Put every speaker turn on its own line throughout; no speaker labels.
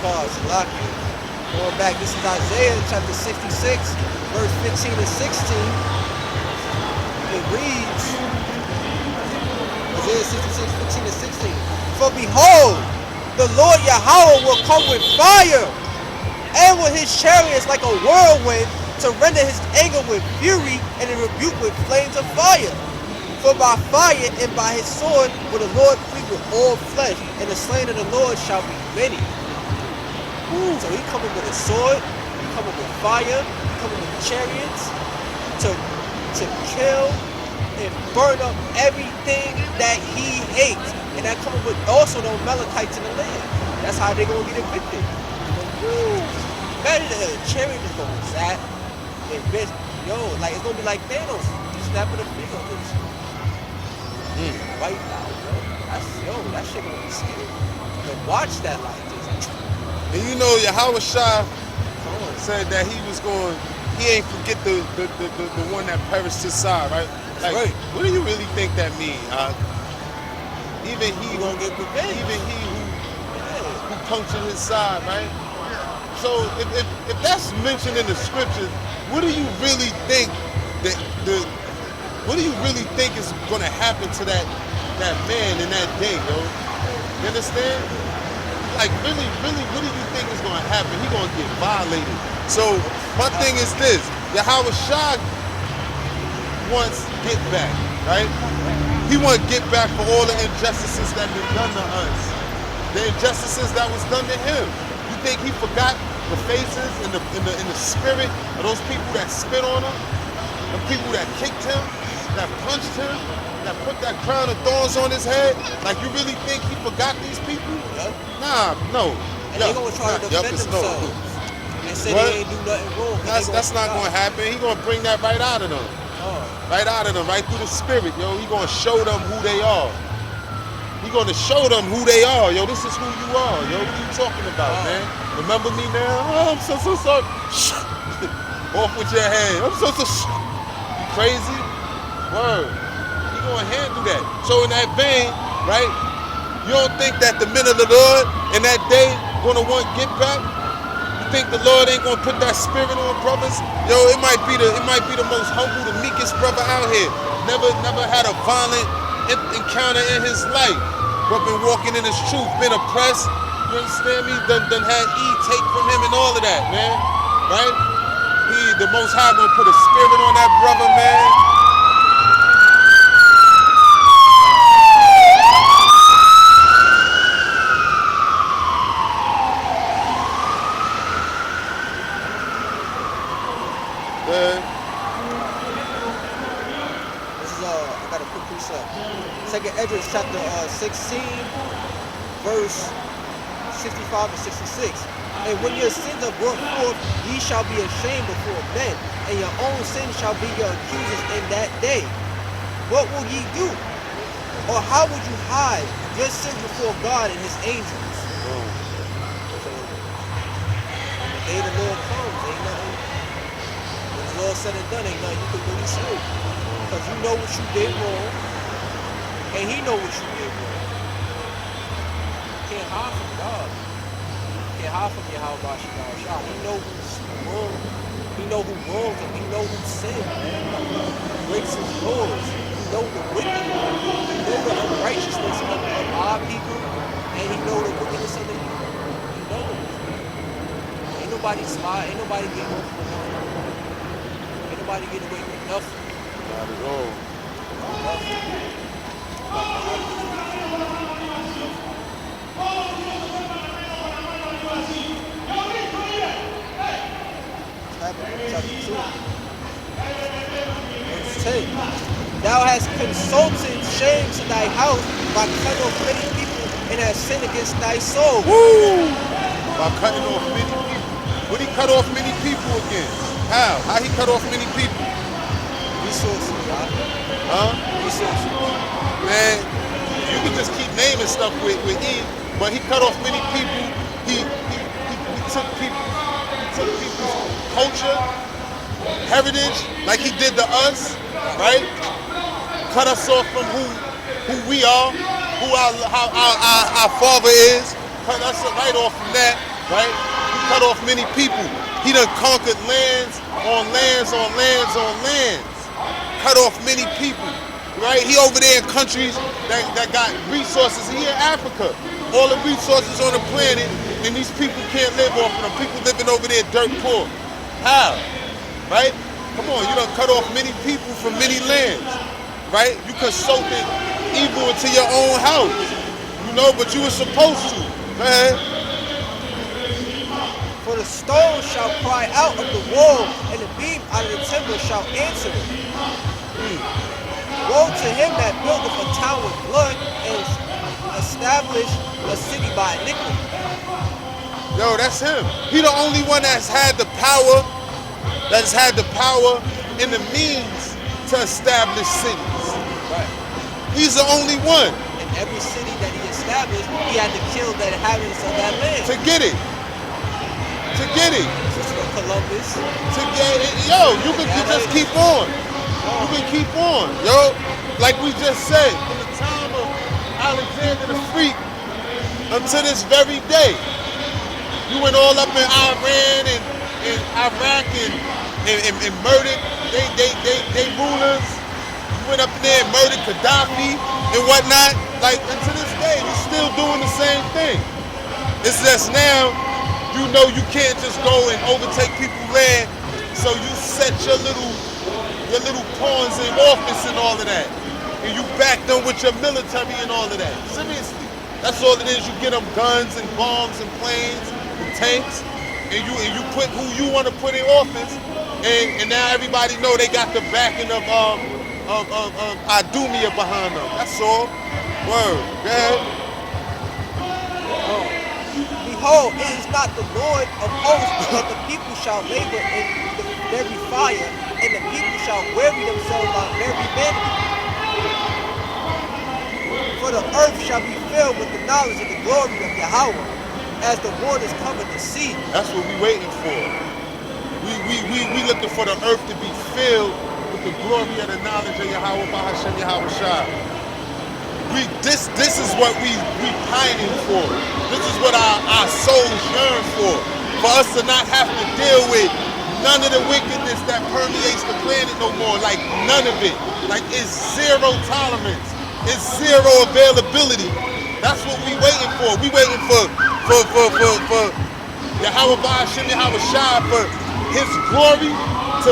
cause, Salakia. Going back, this is Isaiah chapter 66, verse 15 and 16. It reads, Isaiah 66, 15 and 16. For behold, the Lord Yahweh will come with fire, and with his chariots like a whirlwind, to render his anger with fury, and in rebuke with flames of fire. For by fire and by his sword will the Lord plead with all flesh, and the slain of the Lord shall be many. So he coming with a sword, he coming with fire, he coming with chariots to kill and burn up everything that he hates. And that coming with also the Amalekites in the land. That's how they're gonna get evicted. Imagine the chariot is gonna zap and bitch, like it's gonna be like Thanos, snapping the fingers. Right now, that shit gonna be scary. But watch that like this.
And you know, Yahweh Shah said that he ain't forget the one that perished his side, right? Like, right. What do you really think that mean? Even he
gonna get revenge.
Even he who punctured his side, right? So if that's mentioned in the scriptures, what do you really think what do you really think is gonna happen to that man in that day, yo? You understand? Like really, what do you think is gonna happen? He gonna get violated. So my thing is this: Yahweh Shah wants get back, right? He wants get back for all the injustices that been done to us, the injustices that was done to him. You think he forgot the faces and the spirit of those people that spit on him, the people that kicked him, that punched him, that put that crown of thorns on his head? Like, you really think he forgot these people?
Yep.
Nah, no.
And they gonna try to defend themselves. They say they ain't do nothing wrong.
That's not gonna happen. He gonna bring that right out of them. Right out of them, right through the spirit, yo. He gonna show them who they are. He gonna show them who they are, yo. This is who you are, yo. What are you talking about, man? Remember me now? Oh, I'm so sorry. Off with your hand. I'm so you crazy? Word. He gonna handle that. So in that vein, right? You don't think that the men of the Lord in that day gonna want get back? You think the Lord ain't gonna put that spirit on brothers? Yo, it might be the most humble, the meekest brother out here. Never had a violent encounter in his life, but been walking in his truth, been oppressed. You understand me? Done had take from him and all of that, man. Right? The Most High gonna put a spirit on that brother, man.
This is I got a quick precept. Second Esdras chapter 16, verse 65 and 66. And when your sins are brought forth, ye shall be ashamed before men, and your own sins shall be your accusers in that day. What will ye do? Or how would you hide your sins before God and his angels? When the day the Lord comes, ain't nothing. When it's all said and done, ain't nothing you can really say. Because you know what you did wrong, and he know what you did wrong. You can't hide from God. You can't hide from Yahweh Shah. He know who's wrong. He know who wrongs him. He know who sinned. He breaks his laws. He know the wicked. He know the unrighteousness of our people, and he know the wickedness of the people. He knows. Ain't nobody slide. Ain't nobody getting off with nothing. Ain't nobody getting away with nothing.
Not at all.
Verse 10. Thou hast consulted shame to thy house by cutting off many people, and hast sinned against thy soul.
Woo! By cutting off many people. Would he cut off many people again? How? How he cut off many people?
Resources, right?
Huh?
Resources.
Man, you can just keep naming stuff with E, but he cut off many people. He took people's culture, heritage, like he did to us, right? Cut us off from who we are, how our father is. Cut us right off from that. right? He cut off many people. He done conquered lands on lands on lands on lands. Cut off many people, right? He over there in countries that got resources. He in Africa. All the resources on the planet, and these people can't live off of them. People living over there dirt poor. How? Right? Come on, you done cut off many people from many lands, right? You consulted evil into your own house, you know, but you were supposed to. Go ahead.
For the stone shall cry out of the wall, and the beam out of the timber shall answer it. Woe to him that buildeth a town with blood, and establish a city by iniquity.
Yo, that's him. He the only one that's had the power, and the means to establish cities.
Right.
He's the only one.
And every city that he established, he had to kill the inhabitants of that land.
To get it.
Just for Columbus.
To get it. Yo, you can just keep on. You can keep on. Yo, like we just said, from the time of Alexander the Great until this very day. You went all up in Iran and Iraq and murdered they rulers. You went up in there and murdered Gaddafi and whatnot. Like, and to this day, you're still doing the same thing. It's just now, you know you can't just go and overtake people's land, so you set your little pawns in office and all of that. And you back them with your military and all of that. Seriously. That's all it is. You get them guns and bombs and planes and tanks, and you put who you want to put in office, and now everybody know they got the backing of Idumea behind them. That's all. Word. Go ahead.
Behold, it is not the Lord of hosts that the people shall labor in the very fire, and the people shall weary themselves by very vanity. For the earth shall be filled with the knowledge of the glory of Yahweh, as the waters cover the sea.
That's what we waiting for. We looking for the earth to be filled with the glory of the knowledge of Yahweh Bahashem Yahweh Shah. This is what we pining for. This is what our souls yearn for us to not have to deal with none of the wickedness that permeates the planet no more. Like, none of it. Like, it's zero tolerance. It's zero availability. That's what we waiting for. We waiting for Yahweh Bahashem Yahweh Shah, for his glory to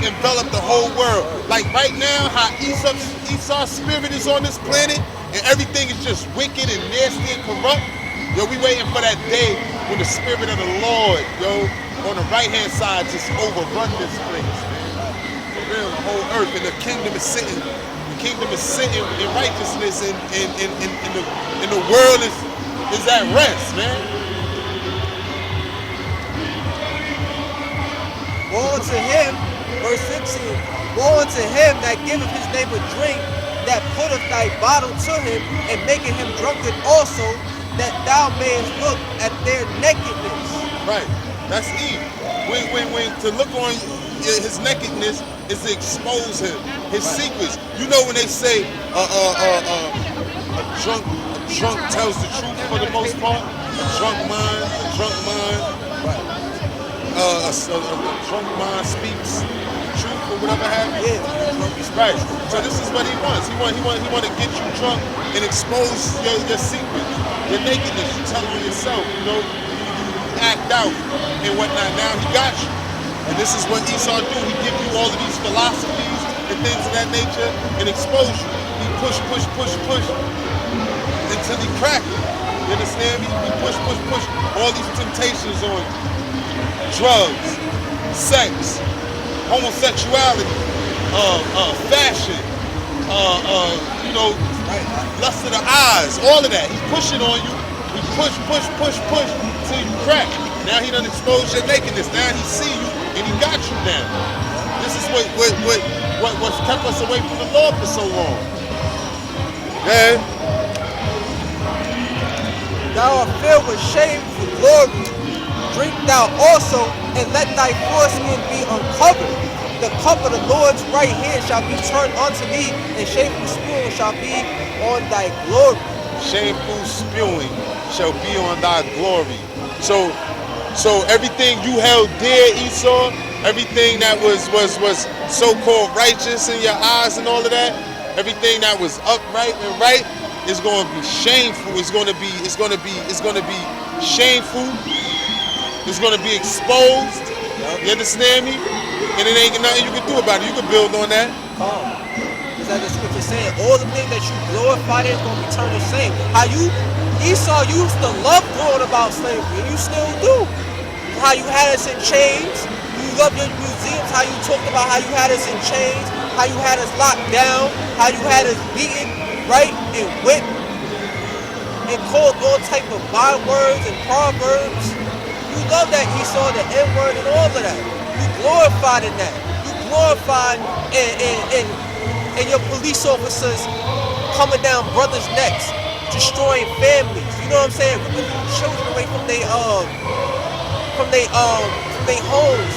envelop the whole world. Like right now, how Esau's spirit is on this planet, and everything is just wicked and nasty and corrupt. Yo, we waiting for that day when the spirit of the Lord, yo, on the right-hand side just overrun this place, man. For real, the whole earth, and the kingdom is sitting in righteousness, and the world is at rest, man.
Woe unto him, verse 16, woe unto him that giveth his neighbor drink, that putteth thy bottle to him, and maketh him drunken also, that thou mayest look at their nakedness.
Right, that's Eve. When to look on his nakedness is to expose him, his secrets. You know when they say a drunk tells the truth for the most part. A drunk mind. A drunk mind speaks the truth or whatever have you.
Yeah.
Right. So this is what he wants. He want to get you drunk and expose your secrets, your nakedness. You tell on yourself. You know, you act out and whatnot. Now he got you. And this is what Esau do. He give you all of these philosophies and things of that nature and expose you. He push until he crack it. You understand me? He push all these temptations on you. Drugs, sex, homosexuality, fashion, you know, lust of the eyes, all of that. He's pushing on you. He push till you crack. Now he done exposed your nakedness. Now he see you and he got you now. This is what's kept us away from the Lord for so long. Yeah.
Thou art filled with shame for glory. Drink thou also, and let thy foreskin be uncovered. The cup of the Lord's right hand shall be turned unto thee, and shameful spewing shall be on thy glory.
Shameful spewing shall be on thy glory. So everything you held dear, Esau, everything that was so-called righteous in your eyes and all of that, everything that was upright and right is going to be shameful. It's going to be shameful. It's going to be exposed. You understand me? And it ain't nothing you can do about it. You can build on that.
Because as the scripture saying, all the things that you glorified is going to be turned to shame. How you, Esau, used to love going about slavery, and you still do. How you had us in chains. You love your museums, how you talked about how you had us in chains, how you had us locked down, how you had us beaten, right, and whipped, and called all type of bywords and proverbs. You love that, Esau, the N-word and all of that. You glorified in that. You glorified in your police officers coming down brothers' necks, destroying families. You know what I'm saying? Ripping children away from their homes,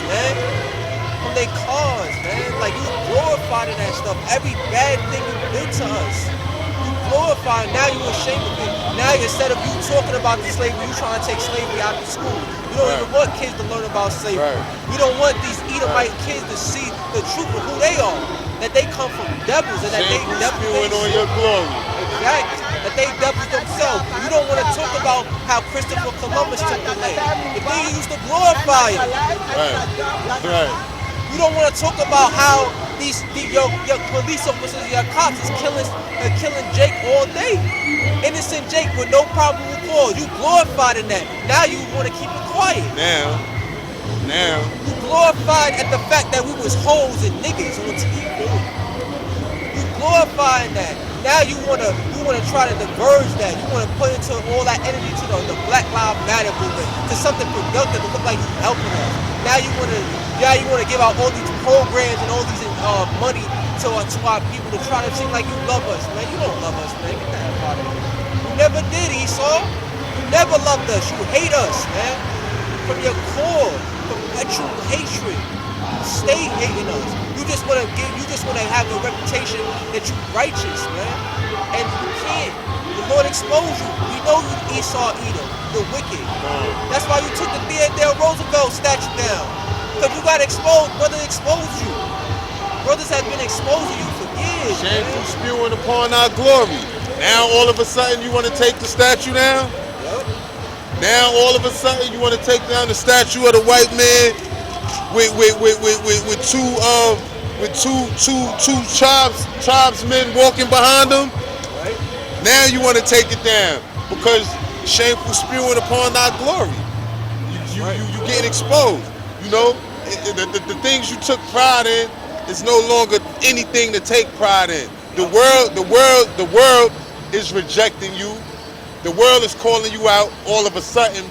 man. From their cars, man. Like, you glorified in that stuff. Every bad thing you did to us. You glorified. Now you ashamed of it. Now instead of you talking about the slavery, you trying to take slavery out of school. You don't even want kids to learn about slavery. You don't want these Edomite kids to see the truth of who they are. That they come from devils and that they devils
on your glory.
Exactly. That they devils themselves. You don't want to talk about how Christopher Columbus took the land. The thing you used to glorify it.
Right.
You don't want to talk about how your police officers, your cops is killing Jake all day. Innocent Jake with no probable cause. You glorified in that. Now you want to keep it quiet.
Now.
You glorified at the fact that we was hoes and niggas on TV. You glorified that. Now you wanna try to diverge that. You wanna put into all that energy to the Black Lives Matter movement, to something productive to look like you helping us. Now you wanna give out all these programs and all these money to our people to try to seem like you love us, man. You don't love us, man. Get the hell out of here. You never did, Esau. You never loved us. You hate us, man. From your core, perpetual hatred. Stay hating us. You just wanna have the reputation that you righteous, man. And you can't. The Lord exposed you. We know you Esau Edom, the wicked. That's why you took the Theodore Roosevelt statue down. Because you got exposed, brother exposed you. Brothers have been exposing you for years.
Shameful spewing upon our glory. Now all of a sudden you want to take the statue down?
Yep.
Now all of a sudden you want to take down the statue of the white man with two tribesmen walking behind him.
Right.
Now you want to take it down because shameful spewing upon our glory. You getting exposed. You know, the things you took pride in is no longer anything to take pride in. The world is rejecting you. The world is calling you out all of a sudden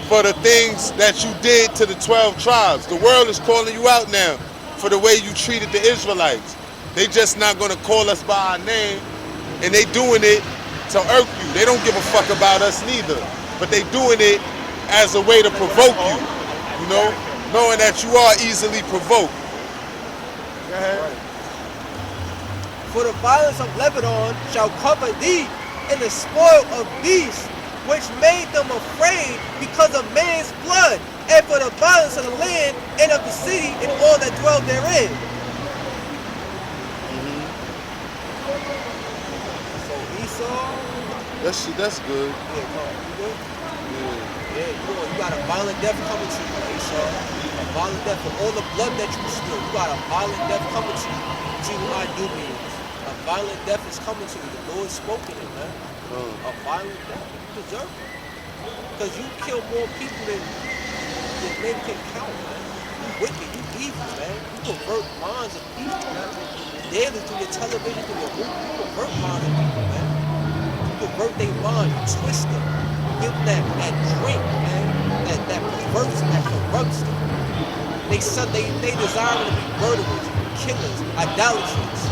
for the things that you did to the 12 tribes. The world is calling you out now for the way you treated the Israelites. They just not gonna call us by our name, and they doing it to irk you. They don't give a fuck about us neither, but they doing it as a way to provoke you, you know, knowing that you are easily provoked. Go ahead.
For the violence of Lebanon shall cover thee, and the spoil of beasts, which made them afraid because of man's blood, and for the violence of the land and of the city and all that dwell therein. So Esau,
That's good.
yeah, come on, you good? Yeah, you got a violent death coming to you, Esau. A violent death for all the blood that you spill. You got a violent death coming to you. See what I do means. A violent death is coming to you. The Lord spoken it, man. A violent death. You deserve it. Because you kill more people than men can count, man. You wicked, you evil, man. You pervert minds of people, man. Daily through your television, through your movie, you pervert minds of people, man. You pervert their mind, you twist them. You give them that drink, man. That perverts, that corrupts them. They desire to be murderers, killers, idolaters.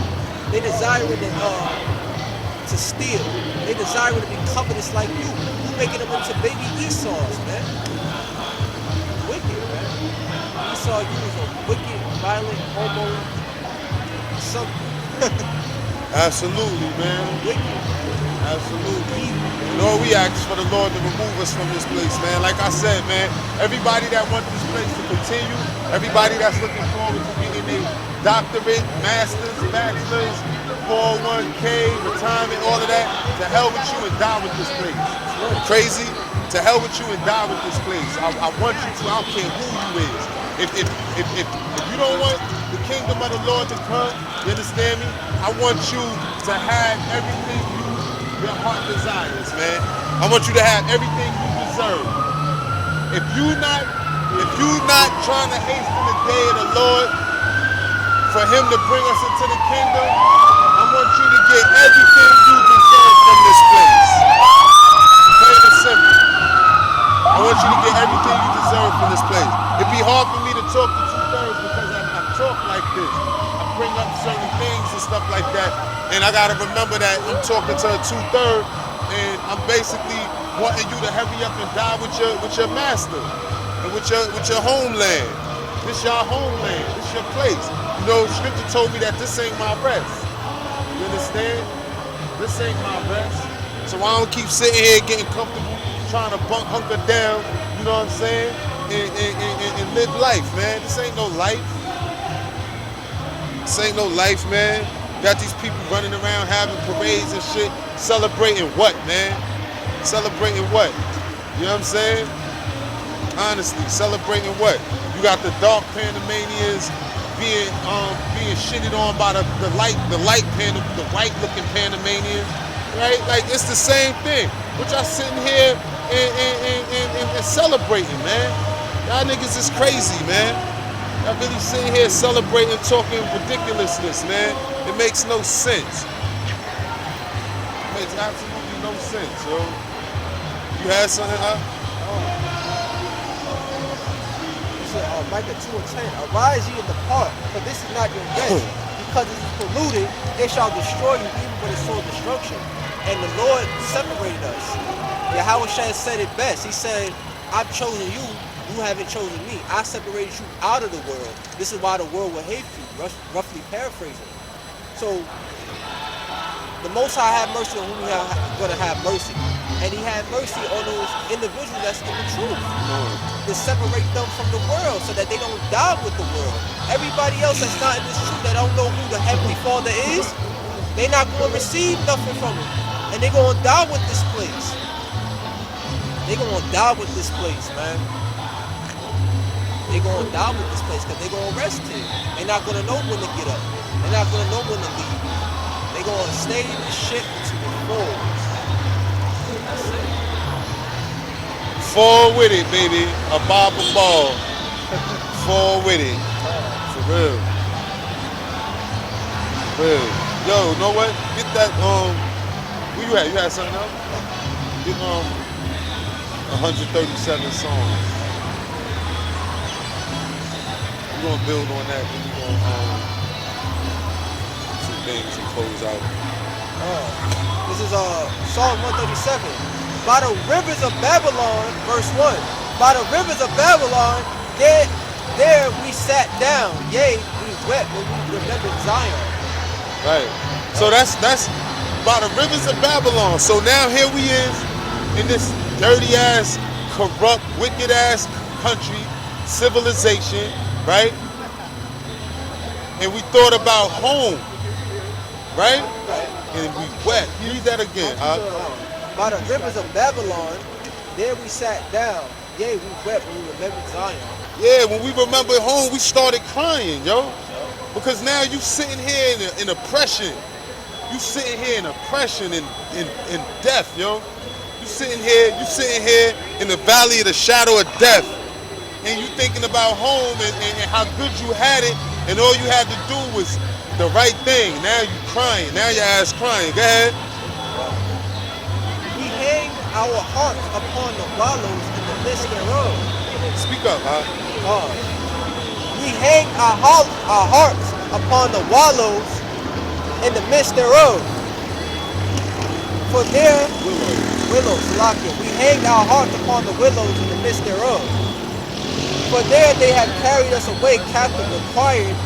They desire to steal. They desire to be covetous like you. You making them into baby Esau's, man. Wicked, man. Esau, you was a wicked, violent, homo, something.
Absolutely, man.
Wicked, man.
Absolutely. Lord, we ask for the Lord to remove us from this place, man. Like I said, man, everybody that wants this place to continue, everybody that's looking forward to getting a doctorate, masters, bachelors, 401k, retirement, all of that, to hell with you and die with this place. Crazy? To hell with you and die with this place. I want you to, I don't care who you is. If you don't want the kingdom of the Lord to come, you understand me? I want you to have everything your heart desires, man. I want you to have everything you deserve. If you not trying to hasten the day of the Lord for him to bring us into the kingdom, I want you to get everything you deserve from this place. Plain and simple. I want you to get everything you deserve from this place. It'd be hard for me to talk to two-thirds because I talk like this. I bring up certain things and stuff like that. And I gotta remember that I'm talking to a two-third and I'm basically wanting you to hurry up and die with your master and with your homeland. This your homeland, this your place. You know, scripture told me that this ain't my rest. You understand? This ain't my rest. So I don't keep sitting here getting comfortable, trying to hunker down, you know what I'm saying? And live life, man. This ain't no life. This ain't no life, man. Got these people running around having parades and shit, celebrating what, man? Celebrating what? You know what I'm saying? Honestly, celebrating what? You got the dark Panamanians being shitted on by the white looking Panamanians, right? Like it's the same thing. But y'all sitting here and celebrating, man. Y'all niggas is crazy, man. Y'all really sitting here celebrating, talking ridiculousness, man. It makes no sense. It makes absolutely no sense, yo. You had something, huh?
Micah 2:10. Arise ye and depart, for this is not your rest. Because it is polluted, it shall destroy you even with its soul destruction. And the Lord separated us. Yahweh said it best. He said, I've chosen you, you haven't chosen me. I separated you out of the world. This is why the world will hate you, roughly paraphrasing. So, the Most High had mercy on whom He going to have mercy. And He had mercy on those individuals that's in the truth. To separate them from the world so that they don't die with the world. Everybody else that's not in this truth, that don't know who the Heavenly Father is, they not going to receive nothing from Him. And they going to die with this place. They going to die with this place, man. They going to die with this place because they going to rest here. They not going to know when to get up. They not going to know when to leave. They going to stay in the shit to the full. That's it.
Fall with it, baby. A Bible ball. Fall with it. For real. Real. Yo, know what? Get that, where you at? You had something else? Get, 137 songs. We're gonna build on that. We're gonna, some things and close out.
This is Psalm 137. By the rivers of Babylon, verse 1. By the rivers of Babylon, there we sat down. Yea, we wept when we remembered Zion.
Right. So that's by the rivers of Babylon. So now here we is in this dirty ass, corrupt, wicked ass country, civilization, right? And we thought about home, right? And we wept. Read that again, huh?
By the rivers of Babylon, there we sat down. Yea, we wept when we remembered Zion.
Yeah, when we remembered home, we started crying, yo. Because now you sitting here in oppression. You sitting here in oppression and death, yo. You sitting here in the valley of the shadow of death. And you thinking about home and how good you had it, and all you had to do was the right thing. Now you crying. Now your ass crying. Go ahead.
We hang our hearts upon the wallows in the midst thereof.
Speak up, huh?
We hang our hearts upon the wallows in the midst thereof. For there, willows, we hang our hearts upon the willows in the midst thereof. For there they have carried us away captive, required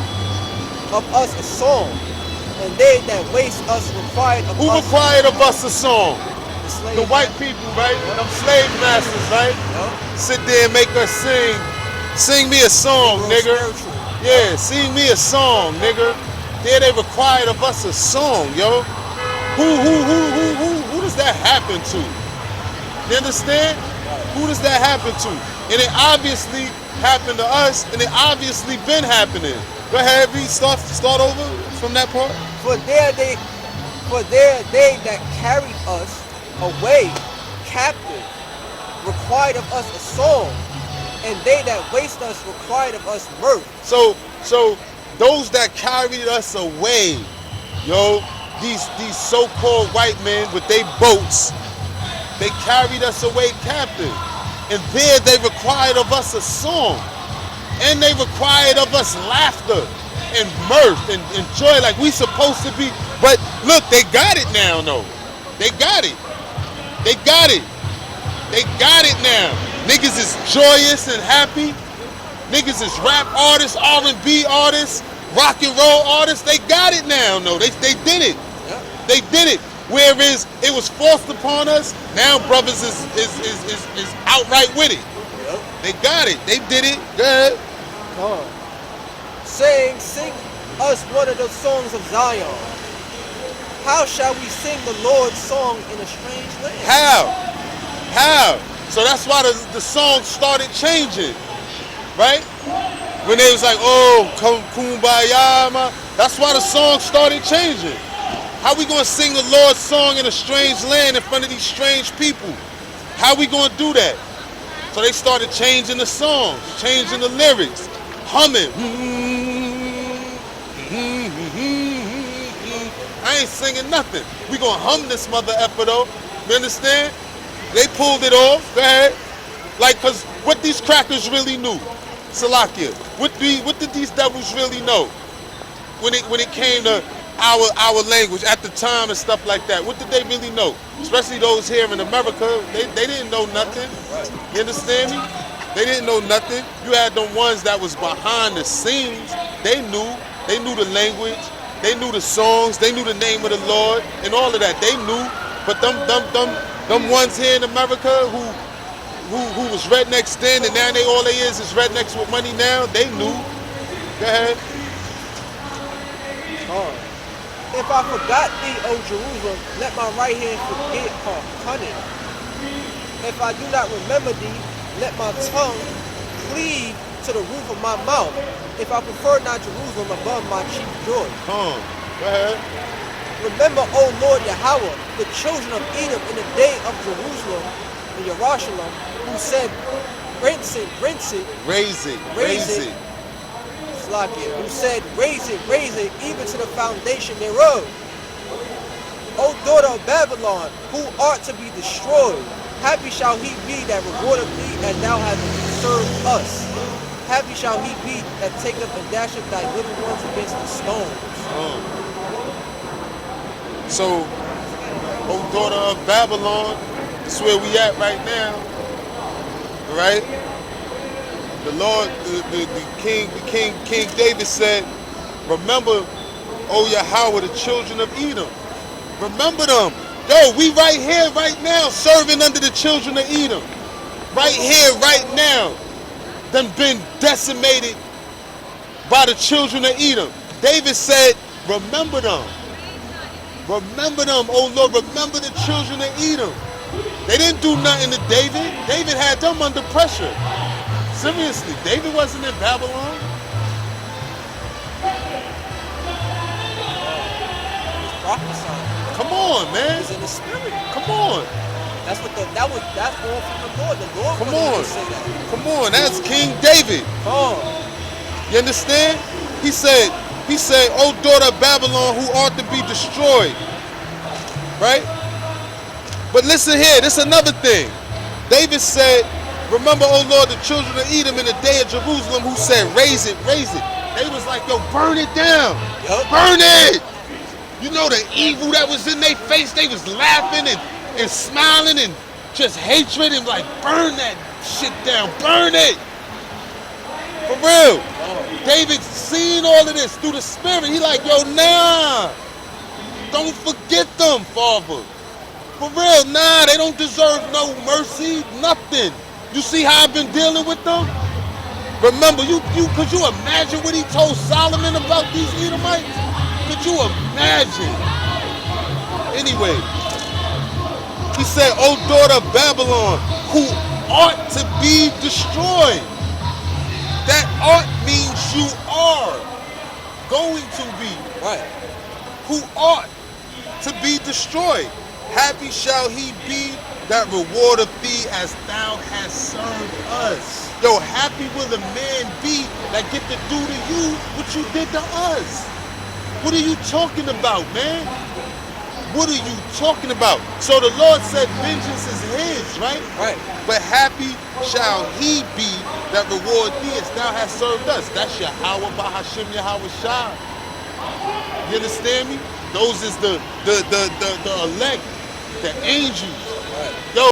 of us a song. And they that waste us required of
Who
us
required of us a song?
the slave
The white people, right? Them slave masters, right? Sit there and make us sing. Sing me a song, nigga.
Spiritual.
Yeah, sing me a song, nigga. There they required of us a song, yo. Who does that happen to? You understand? Who does that happen to? And it obviously happened to us, and it obviously been happening. Go ahead, read, start over from that part.
For there they that carried us away captive required of us a song, and they that waste us required of us mirth.
So those that carried us away, yo, these so-called white men with their boats, they carried us away captive. And there they required of us a song. And they required of us laughter and mirth and joy like we supposed to be. But look, they got it now, though. They got it. They got it. They got it now. Niggas is joyous and happy. Niggas is rap artists, R&B artists, rock and roll artists. They got it now, though. They did it.
Yeah.
They did it. Whereas it was forced upon us, now brothers is outright with it.
Yep.
They got it. They did it. Go ahead.
Saying, sing us one of the songs of Zion. How shall we sing the Lord's song in a strange land?
How? So that's why the song started changing, right? When they was like, oh, kumbaya, ma. That's why the song started changing. How we gonna sing the Lord's song in a strange land in front of these strange people? How we gonna do that? So they started changing the songs, changing the lyrics, humming. I ain't singing nothing. We gonna hum this mother effer though. You understand? They pulled it off. Go ahead. Like, cause what these crackers really knew, Salakia. What did these devils really know when it came to our language at the time and stuff like that? What did they really know? Especially those here in America, they didn't know nothing. You understand me? They didn't know nothing. You had them ones that was behind the scenes. They knew the language, they knew the songs, they knew the name of the Lord and all of that. They knew. But them ones here in America who was rednecks then and now all they is rednecks with money now, they knew. Go ahead.
If I forgot thee, O Jerusalem, let my right hand forget her cunning. If I do not remember thee, let my tongue cleave to the roof of my mouth. If I prefer not Jerusalem above my chief joy.
Go ahead.
Remember, O Lord Yahweh, the children of Edom in the day of Jerusalem and Jerusalem, who said, raise it. Who said, raise it, even to the foundation thereof. O daughter of Babylon, who art to be destroyed, happy shall he be that rewardeth thee as thou hast served us. Happy shall he be that taketh and dasheth thy little ones against the stones.
So, O daughter of Babylon, that's where we at right now. Right? The Lord, King David said, remember, O Yahweh, the children of Edom. Remember them. Yo, we right here, right now, serving under the children of Edom. Right here, right now. Them been decimated by the children of Edom. David said, remember them. Remember them, oh Lord, remember the children of Edom. They didn't do nothing to David. David had them under pressure. Seriously, David wasn't in Babylon.
He's prophesying.
Come on, man.
He's in the spirit.
Come on.
That's all from the Lord. The Lord
Come
wanted
on.
to say that.
Come on, that's King David. You understand? He said, O daughter of Babylon, who ought to be destroyed. Right? But listen here, this is another thing. David said, remember, O Lord, the children of Edom in the day of Jerusalem, who said, raise it. They was like, yo, burn it down.
Yep.
Burn it. You know the evil that was in their face? They was laughing and smiling and just hatred and like, burn that shit down. Burn it. For real. David seen all of this through the spirit. He like, yo, nah. Don't forget them, Father. For real, nah, they don't deserve no mercy, nothing. You see how I've been dealing with them? Remember, could you imagine what he told Solomon about these Edomites? Could you imagine? Anyway, he said, O daughter of Babylon, who ought to be destroyed. That ought means you are going to be.
Right.
Who ought to be destroyed. Happy shall he be that rewardeth thee as thou hast served us. Yo, happy will a man be that get to do to you what you did to us. What are you talking about, man? What are you talking about? So the Lord said vengeance is his, right?
Right.
But happy shall he be that reward thee as thou hast served us. That's Yahweh Bahashim Yahweh Shah. You understand me? Those is the elect, the angels.
Right.
Yo,